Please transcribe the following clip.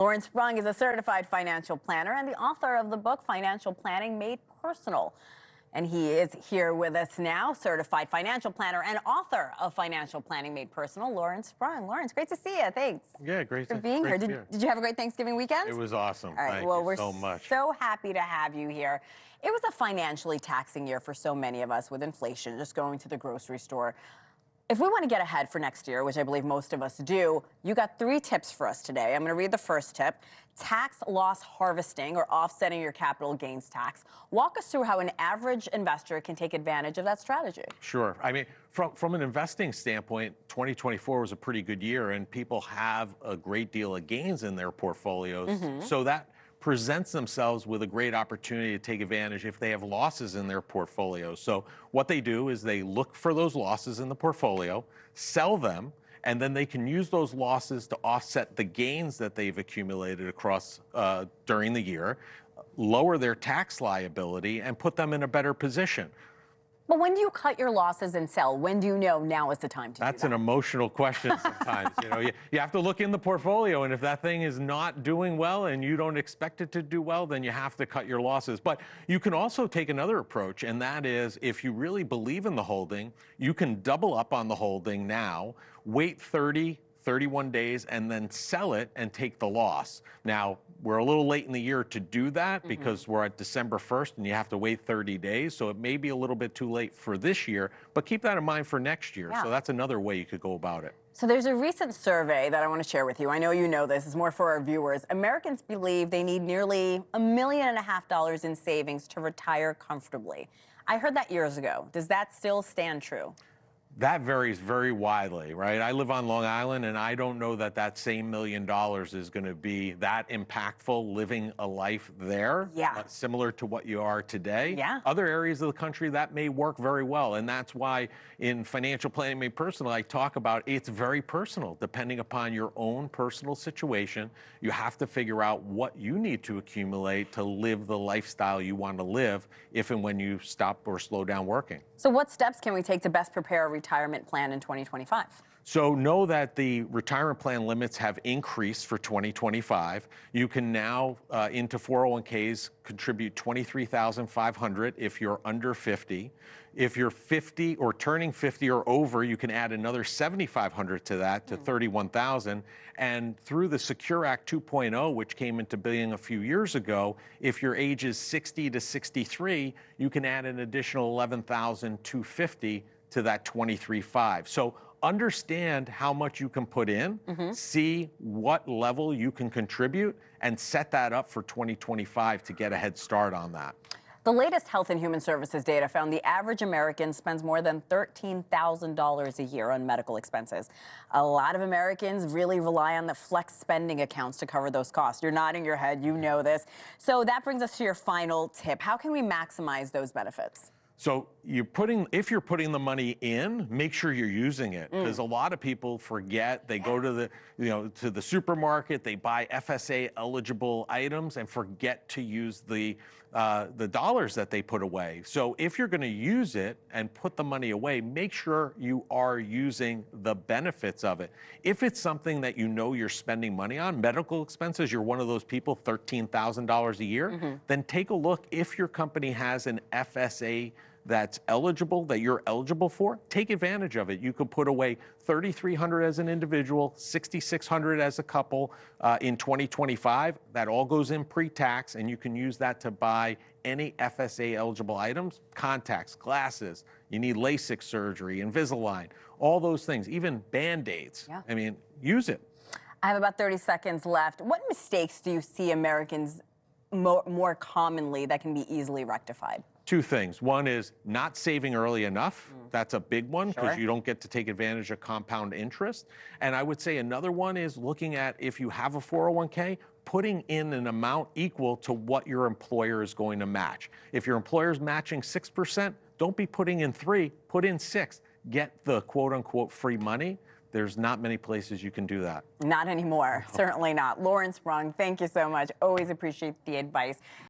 𝗠tože is a certified financial planner and the author of the book, Financial Planning Made Personal. And he is here with us now, certified financial planner and author of Financial Planning Made Personal, 𝗠tože. Lavrence, great to see you. Thanks. Yeah, great for being here. Did you have a great Thanksgiving weekend? It was awesome. All right, Thank well, you we're so much. so happy to have you here. It was a financially taxing year for so many of us with inflation, just going to the grocery store. If we want to get ahead for next year, which I believe most of us do, you got 3 tips for us today. I'm going to read the first tip. Tax loss harvesting, or offsetting your capital gains tax. Walk us through how an average investor can take advantage of that strategy. Sure. I mean, from an investing standpoint, 2024 was a pretty good year, and people have a great deal of gains in their portfolios. So that presents themselves with a great opportunity to take advantage if they have losses in their portfolio. So what they do is they look for those losses in the portfolio, sell them, and then they can use those losses to offset the gains that they've accumulated across during the year, lower their tax liability, and put them in a better position. But when do you cut your losses and sell? When do you know now is the time to do that? That's an emotional question sometimes. You have to look in the portfolio, and if that thing is not doing well and you don't expect it to do well, then you have to cut your losses. But you can also take another approach, and that is, if you really believe in the holding, you can double up on the holding now, wait 31 days, and then sell it and take the loss. Now, we're a little late in the year to do that because we're at December 1st and you have to wait 30 days. So it may be a little bit too late for this year, but keep that in mind for next year. Yeah. So that's another way you could go about it. So there's a recent survey that I want to share with you. I know you know this. It's more for our viewers. Americans believe they need nearly $1.5 million in savings to retire comfortably. I heard that years ago. Does that still stand true? That varies very widely, right? I live on Long Island, and I don't know that that same $1 million is going to be that impactful living a life there, similar to what you are today. Yeah. Other areas of the country, that may work very well, and that's why in Financial Planning Made Personal, I talk about it's very personal. Depending upon your own personal situation, you have to figure out what you need to accumulate to live the lifestyle you want to live if and when you stop or slow down working. So what steps can we take to best prepare a retirement plan in 2025? So know that the retirement plan limits have increased for 2025. You can now, into 401ks, contribute $23,500 if you're under 50. If you're 50 or turning 50 or over, you can add another $7,500 to that, to $31,000. And through the Secure Act 2.0, which came into being a few years ago, if your age is 60 to 63, you can add an additional $11,250 to that 23.5. So understand how much you can put in, see what level you can contribute, and set that up for 2025 to get a head start on that. The latest Health and Human Services data found the average American spends more than $13,000 a year on medical expenses. A lot of Americans really rely on the flex spending accounts to cover those costs. You're nodding your head, you know this. So that brings us to your final tip. How can we maximize those benefits? So if you're putting the money in, make sure you're using it, because a lot of people forget. They go to the supermarket, they buy FSA eligible items and forget to use the dollars that they put away. So if you're going to use it and put the money away, make sure you are using the benefits of it. If it's something that you know you're spending money on, medical expenses, you're one of those people, $13,000 a year, then take a look if your company has an FSA that's eligible, that you're eligible for. Take advantage of it. You could put away $3,300 as an individual, $6,600 as a couple in 2025. That all goes in pre-tax, and you can use that to buy any FSA eligible items, contacts, glasses. You need LASIK surgery, Invisalign, all those things, even Band-Aids. Yeah. I mean, use it. I have about 30 seconds left. What mistakes do you see Americans more commonly that can be easily rectified? 2 things. One is not saving early enough. That's a big one, because you don't get to take advantage of compound interest. And I would say another one is looking at, if you have a 401k, putting in an amount equal to what your employer is going to match. If your employer is matching 6%, don't be putting in 3, put in 6. Get the quote unquote free money. There's not many places you can do that. Not anymore. No. Certainly not. 𝗠ance, thank you so much. Always appreciate the advice.